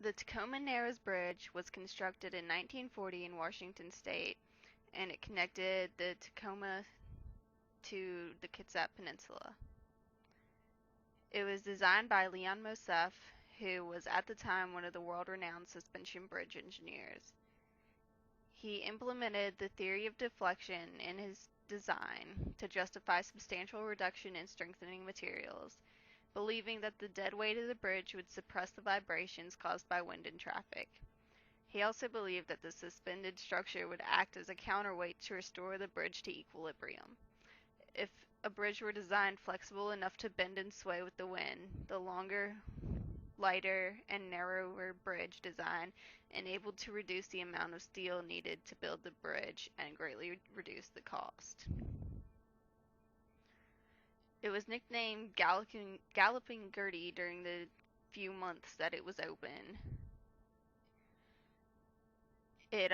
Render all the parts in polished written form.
The Tacoma Narrows Bridge was constructed in 1940 in Washington State, and it connected the Tacoma to the Kitsap Peninsula. It was designed by Leon Mosef, who was at the time one of the world-renowned suspension bridge engineers. He implemented the theory of deflection in his design to justify substantial reduction in strengthening materials, believing that the dead weight of the bridge would suppress the vibrations caused by wind and traffic. He also believed that the suspended structure would act as a counterweight to restore the bridge to equilibrium. If a bridge were designed flexible enough to bend and sway with the wind, the longer, lighter, and narrower bridge design enabled to reduce the amount of steel needed to build the bridge and greatly reduce the cost. It was nicknamed Galloping Gertie during the few months that it was open. It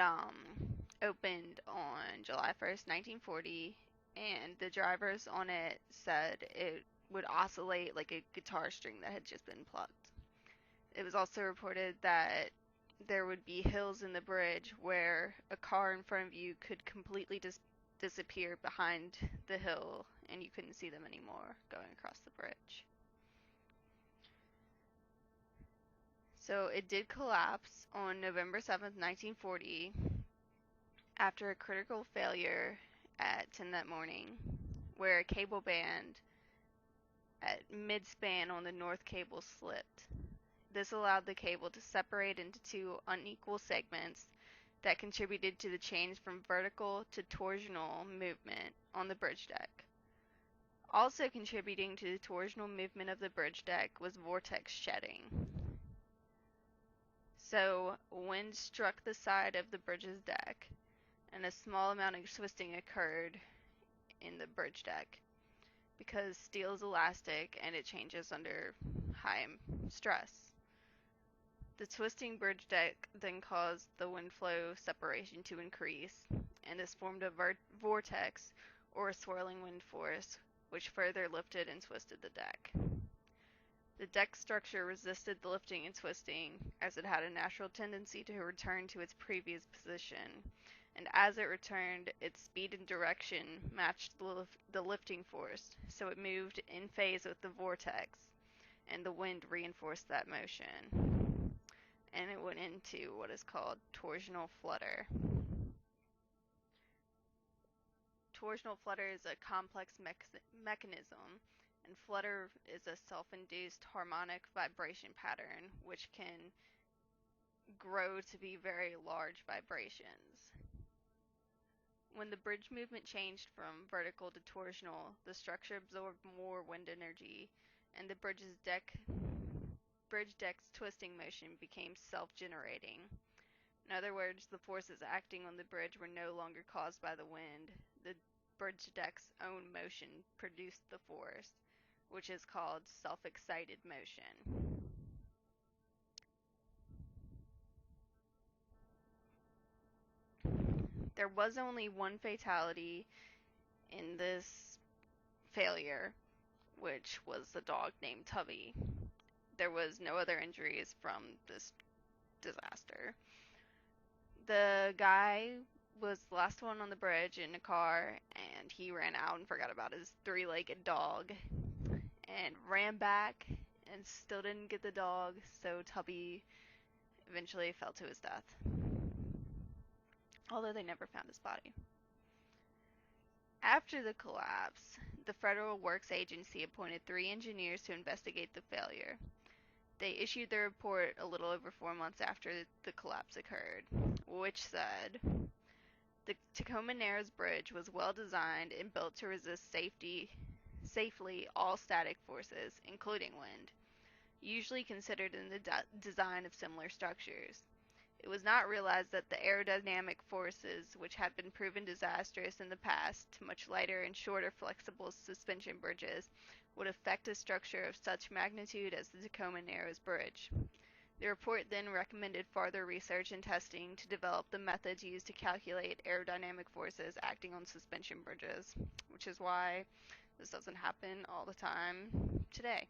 opened on July 1st, 1940, and the drivers on it said it would oscillate like a guitar string that had just been plucked. It was also reported that there would be hills in the bridge where a car in front of you could completely disappear behind the hill and you couldn't see them anymore going across the bridge. So it did collapse on November 7th, 1940 after a critical failure at 10 that morning where a cable band at mid-span on the north cable slipped. This allowed the cable to separate into two unequal segments that contributed to the change from vertical to torsional movement on the bridge deck. Also contributing to the torsional movement of the bridge deck was vortex shedding. So, wind struck the side of the bridge's deck, and a small amount of twisting occurred in the bridge deck because steel is elastic and it changes under high stress. The twisting bridge deck then caused the wind flow separation to increase, and this formed a vortex, or a swirling wind force, which further lifted and twisted the deck. The deck structure resisted the lifting and twisting, as it had a natural tendency to return to its previous position, and as it returned, its speed and direction matched the lifting force, so it moved in phase with the vortex, and the wind reinforced that motion. And it went into what is called torsional flutter. Torsional flutter is a complex mechanism, and flutter is a self-induced harmonic vibration pattern which can grow to be very large vibrations. When the bridge movement changed from vertical to torsional, the structure absorbed more wind energy, and the bridge deck's twisting motion became self-generating. In other words, the forces acting on the bridge were no longer caused by the wind. The bridge deck's own motion produced the force, which is called self-excited motion. There was only one fatality in this failure, which was the dog named Tubby. There was no other injuries from this disaster. The guy was the last one on the bridge in a car, and he ran out and forgot about his three-legged dog and ran back and still didn't get the dog, so Tubby eventually fell to his death, although they never found his body. After the collapse, the Federal Works Agency appointed 3 engineers to investigate the failure. They issued their report a little over 4 months after the collapse occurred, which said, "The Tacoma Narrows Bridge was well designed and built to resist safely all static forces, including wind, usually considered in the design of similar structures. It was not realized that the aerodynamic forces, which had been proven disastrous in the past to much lighter and shorter flexible suspension bridges, would affect a structure of such magnitude as the Tacoma Narrows Bridge." The report then recommended further research and testing to develop the methods used to calculate aerodynamic forces acting on suspension bridges, which is why this doesn't happen all the time today.